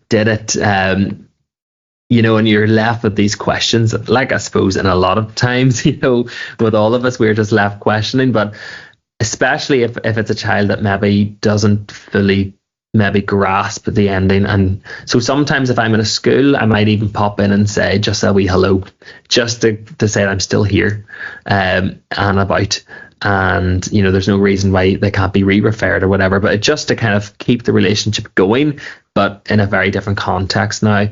Did it, and you're left with these questions, like, I suppose in a lot of times, with all of us, we're just left questioning. But especially if it's a child that maybe doesn't fully maybe grasp the ending. And so sometimes if I'm in a school, I might even pop in and say just a wee hello, just to say I'm still here, and about, and there's no reason why they can't be re-referred or whatever, but just to kind of keep the relationship going, but in a very different context now.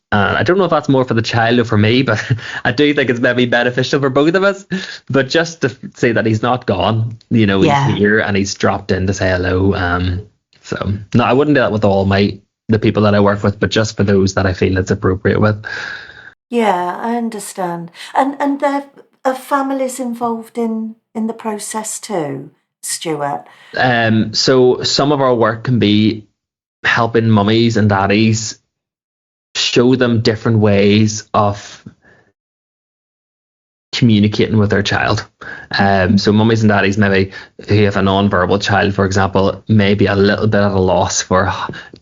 I don't know if that's more for the child or for me, but I do think it's maybe beneficial for both of us. But just to say that he's not gone, he's here and he's dropped in to say hello. So no, I wouldn't do that with all the people that I work with, but just for those that I feel it's appropriate with. Yeah, I understand. And there are families involved in the process too, Stuart? So some of our work can be helping mummies and daddies show them different ways of communicating with their child. So mummies and daddies maybe who have a non-verbal child, for example, may be a little bit at a loss for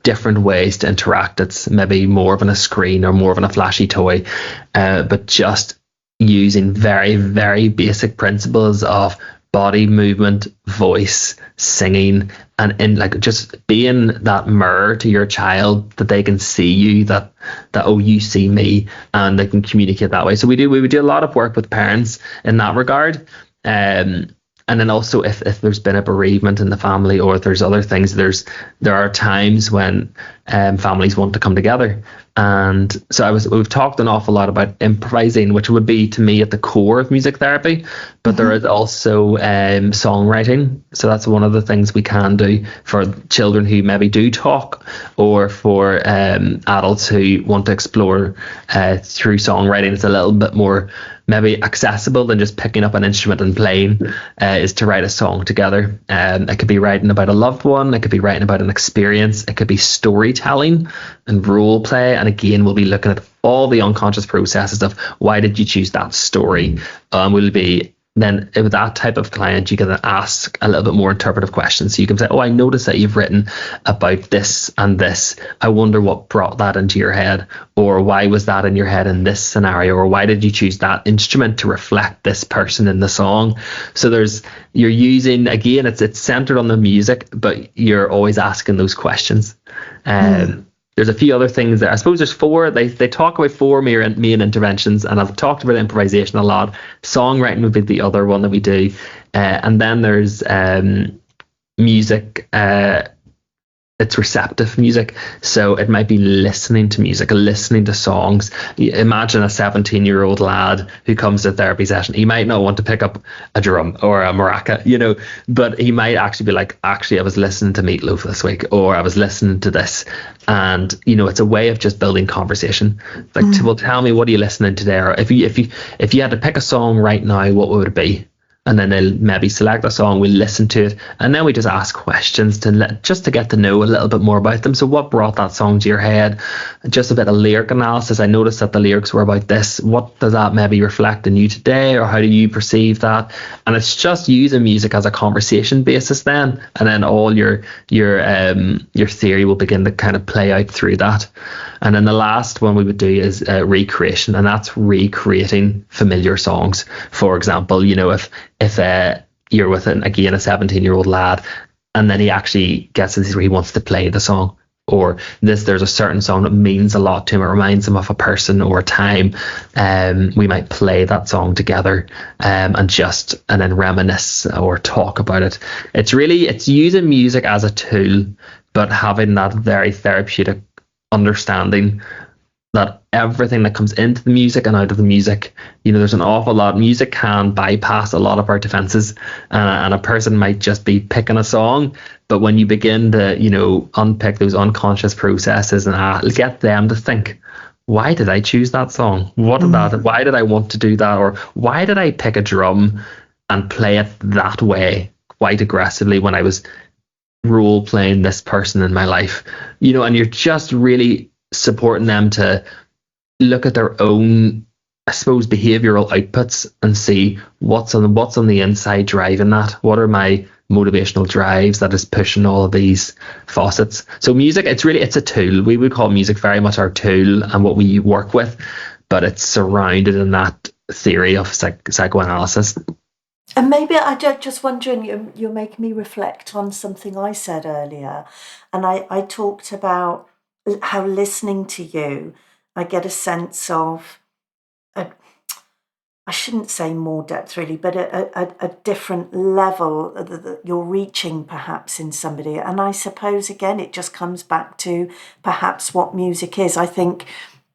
different ways to interact. It's maybe more of on a screen or more of on a flashy toy, but just using very, very basic principles of body movement, voice, singing, and in like just being that mirror to your child, that they can see you, that oh, you see me, and they can communicate that way. So we would do a lot of work with parents in that regard. And then also if there's been a bereavement in the family, or if there's other things, there are times when families want to come together. And so we've talked an awful lot about improvising, which would be to me at the core of music therapy, but there is also songwriting. So that's one of the things we can do for children who maybe do talk, or for adults who want to explore through songwriting. It's a little bit more maybe accessible than just picking up an instrument and playing, is to write a song together. It could be writing about a loved one, it could be writing about an experience, it could be storytelling and role play. And again, we'll be looking at all the unconscious processes of why did you choose that story. We'll be then with that type of client, you can ask a little bit more interpretive questions. So you can say, oh, I noticed that you've written about this and this. I wonder what brought that into your head, or why was that in your head in this scenario, or why did you choose that instrument to reflect this person in the song? So you're using, again, it's centered on the music, but you're always asking those questions. There's a few other things there. I suppose there's four. They talk about four main interventions, and I've talked about improvisation a lot. Songwriting would be the other one that we do, and then there's music it's receptive music. So it might be listening to music, listening to songs. Imagine a 17-year-old lad who comes to a therapy session. He might not want to pick up a drum or a maraca, but he might actually be like, actually, I was listening to Meatloaf this week, or I was listening to this. And, it's a way of just building conversation. Like, well, tell me, what are you listening to there? If you had to pick a song right now, what would it be? And then they'll maybe select a song, we listen to it, and then we just ask questions just to get to know a little bit more about them. So what brought that song to your head? Just a bit of lyric analysis. I noticed that the lyrics were about this. What does that maybe reflect in you today, or how do you perceive that? And it's just using music as a conversation basis then, and then all your theory will begin to kind of play out through that. And then the last one we would do is recreation, and that's recreating familiar songs. For example, if you're with a 17-year-old lad, and then he actually gets to this where he wants to play the song, or there's a certain song that means a lot to him, it reminds him of a person or a time, we might play that song together, and then reminisce or talk about it. It's using music as a tool, but having that very therapeutic understanding that everything that comes into the music and out of the music, there's an awful lot. Music can bypass a lot of our defenses, and a person might just be picking a song, but when you begin to unpick those unconscious processes and get them to think, why did I choose that song? What about it? Why did I want to do that? Or why did I pick a drum and play it that way quite aggressively when I was role playing this person in my life? And you're just really supporting them to look at their own, I suppose, behavioral outputs and see what's on the inside driving that. What are my motivational drives that is pushing all of these faucets? So music, it's a tool. We would call music very much our tool and what we work with, but it's surrounded in that theory of psychoanalysis. And maybe I'm just wondering, you're making me reflect on something I said earlier, and I talked about how listening to you, I get a sense of, I shouldn't say more depth really, but a different level that you're reaching perhaps in somebody. And I suppose, again, it just comes back to perhaps what music is. I think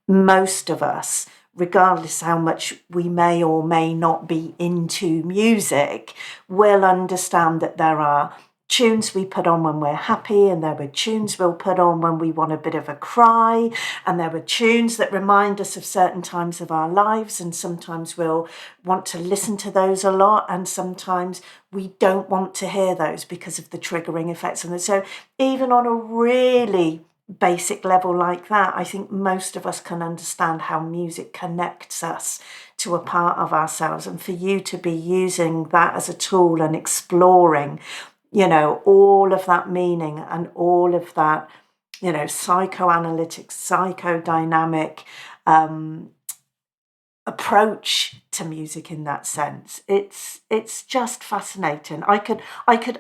most of us, regardless how much we may or may not be into music, will understand that there are tunes we put on when we're happy, and there were tunes we'll put on when we want a bit of a cry, and there were tunes that remind us of certain times of our lives, and sometimes we'll want to listen to those a lot, and sometimes we don't want to hear those because of the triggering effects on it. So even on a really basic level like that, I think most of us can understand how music connects us to a part of ourselves. And for you to be using that as a tool and exploring all of that meaning and all of that, psychoanalytic, psychodynamic approach to music in that sense, it's just fascinating. I could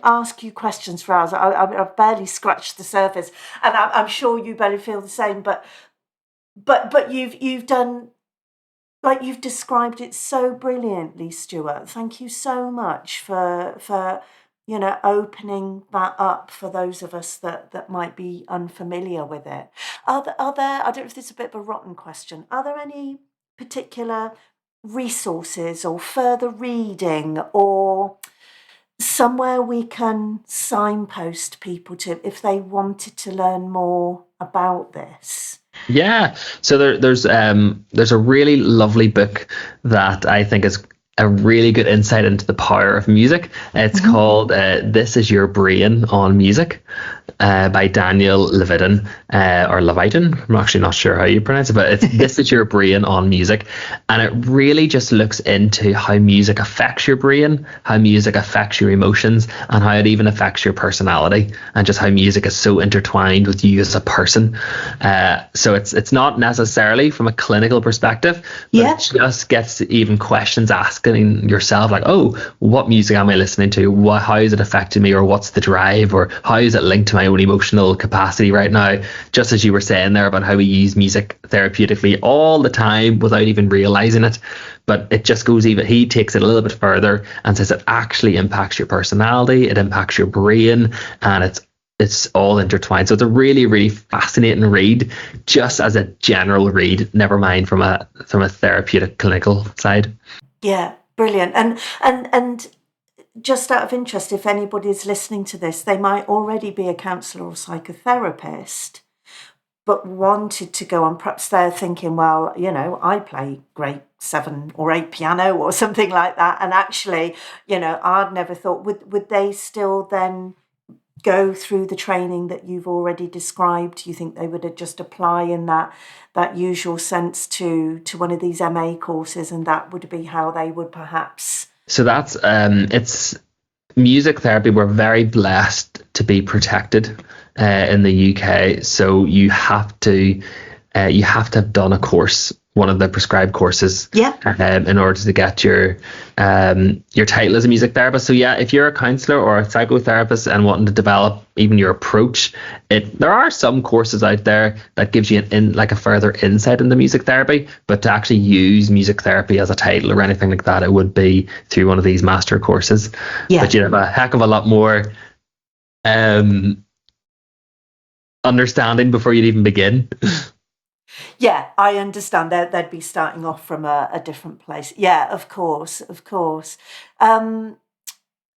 ask you questions for hours. I've barely scratched the surface, and I'm sure you barely feel the same. But you've done, like, you've described it so brilliantly, Stuart. Thank you so much for opening that up for those of us that might be unfamiliar with it. Are there, I don't know if this is a bit of a rotten question, are there any particular resources or further reading or somewhere we can signpost people to if they wanted to learn more about this? Yeah, so there's a really lovely book that I think is a really good insight into the power of music. It's called This Is Your Brain on Music by Daniel Levitin, or Levitin. I'm actually not sure how you pronounce it, but it's This Is Your Brain on Music. And it really just looks into how music affects your brain, how music affects your emotions, and how it even affects your personality, and just how music is so intertwined with you as a person. So it's not necessarily from a clinical perspective, but it just gets even questions asking yourself, like, oh, what music am I listening to? How is it affecting me? Or what's the drive? Or how is it linked to my own emotional capacity right now? Just as you were saying there about how we use music therapeutically all the time without even realizing it. But it just goes he takes it a little bit further and says it actually impacts your personality, it impacts your brain, and it's all intertwined. So it's a really, really fascinating read, just as a general read, never mind from a therapeutic clinical side. Yeah, brilliant. And just out of interest, if anybody's listening to this, they might already be a counsellor or psychotherapist, but wanted to go on. Perhaps they're thinking, well, I play grade 7 or 8 piano or something like that. And actually, I'd never thought, would they still then go through the training that you've already described? Do you think they would just apply in that usual sense to one of these MA courses, and that would be how they would perhaps? So that's it's music therapy. We're very blessed to be protected in the UK. So you have to have done a course, one of the prescribed courses, in order to get your title as a music therapist. So yeah, if you're a counsellor or a psychotherapist and wanting to develop even your approach, there are some courses out there that gives you a further insight into music therapy. But to actually use music therapy as a title or anything like that, it would be through one of these master courses. Yeah. But you'd have a heck of a lot more understanding before you'd even begin. Yeah, I understand that they'd be starting off from a different place. Yeah, of course. And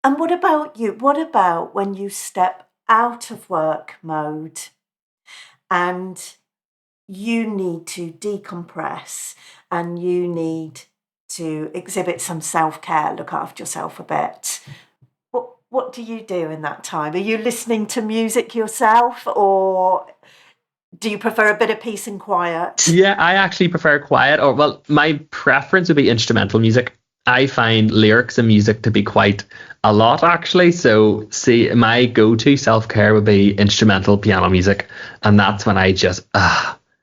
what about you? What about when you step out of work mode and you need to decompress and you need to exhibit some self-care, look after yourself a bit? What do you do in that time? Are you listening to music yourself, or do you prefer a bit of peace and quiet? Yeah, I actually prefer quiet. Or, well, my preference would be instrumental music. I find lyrics and music to be quite a lot, actually. So, see, my go-to self-care would be instrumental piano music. And that's when I just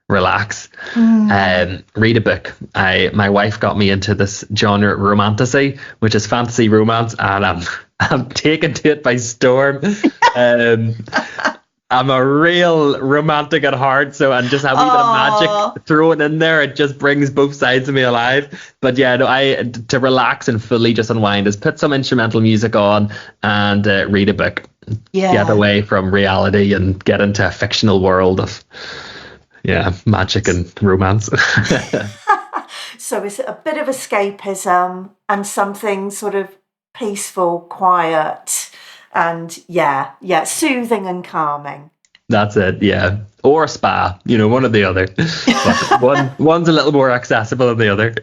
relax. Read a book. My wife got me into this genre, romantasy, which is fantasy romance, and I'm taken to it by storm. I'm a real romantic at heart, so, and just a wee bit of magic thrown in there, it just brings both sides of me alive. But yeah, no, to relax and fully just unwind is put some instrumental music on and read a book. Yeah. Get away from reality and get into a fictional world of magic and romance. So it's a bit of escapism and something sort of peaceful, quiet, and soothing and calming. That's it, yeah. Or a spa, one or the other. But one's a little more accessible than the other.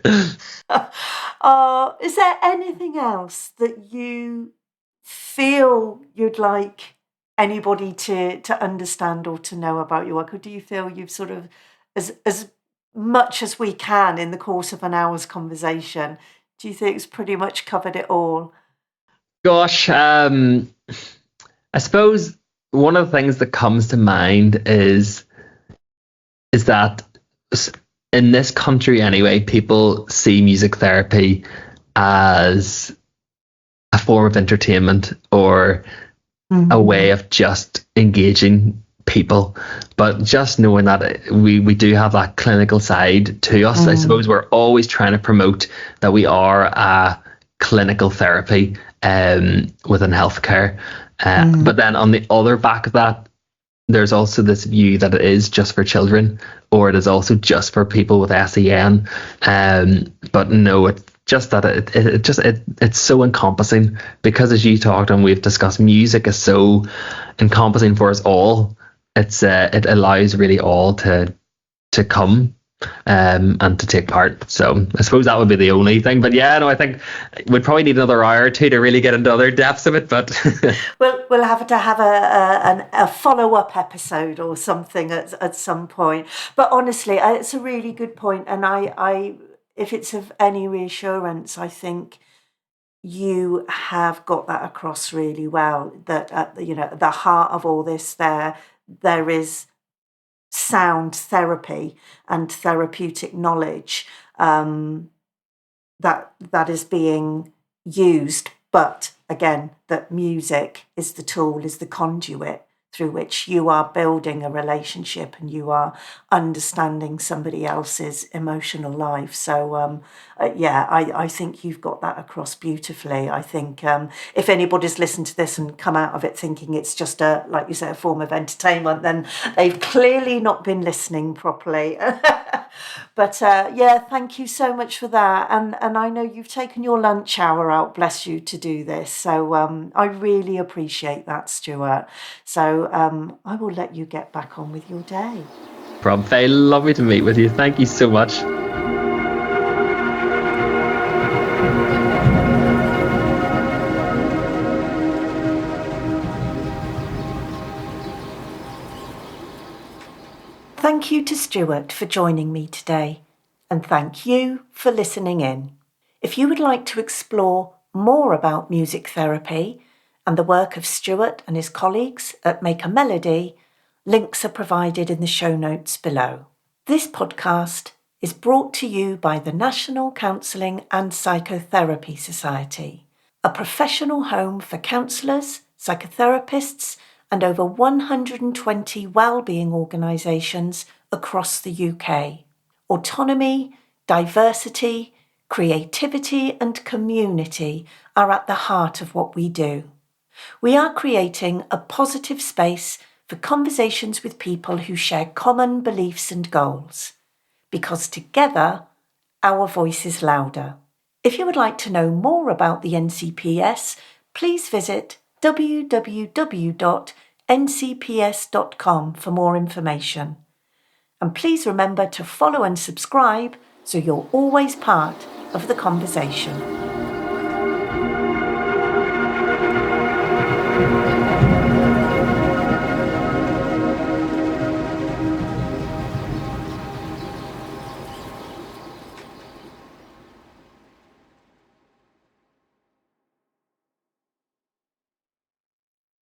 Is there anything else that you feel you'd like anybody to understand or to know about your work? Or do you feel you've sort of, as much as we can in the course of an hour's conversation, do you think it's pretty much covered it all? Gosh, I suppose one of the things that comes to mind is that in this country anyway, people see music therapy as a form of entertainment or a way of just engaging people. But just knowing that we do have that clinical side to us, I suppose we're always trying to promote that we are a clinical therapy within healthcare. But then on the other back of that, there's also this view that it is just for children, or it is also just for people with SEN. But no, it's just that it's so encompassing, because as you talked and we've discussed, music is so encompassing for us all. It allows really all to come and to take part. So I suppose that would be the only thing. But yeah, no, I think we'd probably need another hour or two to really get into other depths of it. But we'll have to have a follow-up episode or something at some point. But honestly, it's a really good point, and I if it's of any reassurance, I think you have got that across really well. That at the heart of all this, there is sound therapy and therapeutic knowledge that is being used, but again, that music is the tool, is the conduit through which you are building a relationship and you are understanding somebody else's emotional life. So, I think you've got that across beautifully. I think if anybody's listened to this and come out of it thinking it's just like you say, a form of entertainment, then they've clearly not been listening properly. But thank you so much for that. And I know you've taken your lunch hour out, bless you, to do this. So I really appreciate that, Stuart. So I will let you get back on with your day. Rob, Faye, lovely to meet with you. Thank you so much. Thank you to Stuart for joining me today, and thank you for listening in. If you would like to explore more about music therapy and the work of Stuart and his colleagues at Make a Melody, links are provided in the show notes below. This podcast is brought to you by the National Counselling and Psychotherapy Society, a professional home for counsellors, psychotherapists, and over 120 wellbeing organisations across the UK. Autonomy, diversity, creativity and community are at the heart of what we do. We are creating a positive space for conversations with people who share common beliefs and goals, because together our voice is louder. If you would like to know more about the NCPS, please visit www.ncps.com for more information. And please remember to follow and subscribe so you're always part of the conversation.